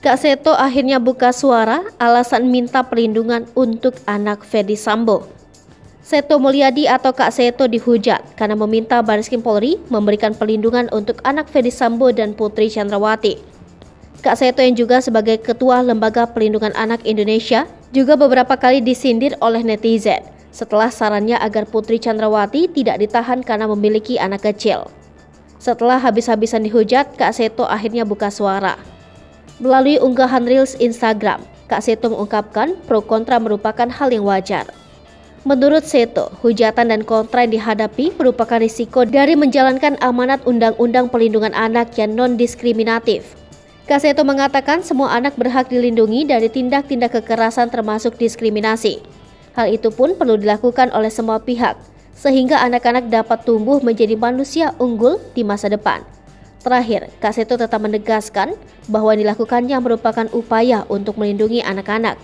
Kak Seto akhirnya buka suara alasan minta perlindungan untuk anak Ferdy Sambo. Seto Mulyadi atau Kak Seto dihujat karena meminta Bareskrim Polri memberikan perlindungan untuk anak Ferdy Sambo dan Putri Chandrawati. Kak Seto yang juga sebagai Ketua Lembaga Perlindungan Anak Indonesia juga beberapa kali disindir oleh netizen setelah sarannya agar Putri Chandrawati tidak ditahan karena memiliki anak kecil. Setelah habis-habisan dihujat, Kak Seto akhirnya buka suara. Melalui unggahan Reels Instagram, Kak Seto mengungkapkan pro kontra merupakan hal yang wajar. Menurut Seto, hujatan dan kontra yang dihadapi merupakan risiko dari menjalankan amanat Undang-Undang Perlindungan Anak yang non-diskriminatif. Kak Seto mengatakan semua anak berhak dilindungi dari tindak-tindak kekerasan termasuk diskriminasi. Hal itu pun perlu dilakukan oleh semua pihak, sehingga anak-anak dapat tumbuh menjadi manusia unggul di masa depan. Terakhir, Kak Seto tetap menegaskan bahwa yang dilakukannya merupakan upaya untuk melindungi anak-anak.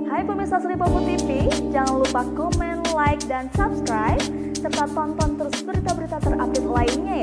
Hai pemirsa Sripopo TV, jangan lupa komen, like, dan subscribe, serta tonton terus berita-berita terupdate lainnya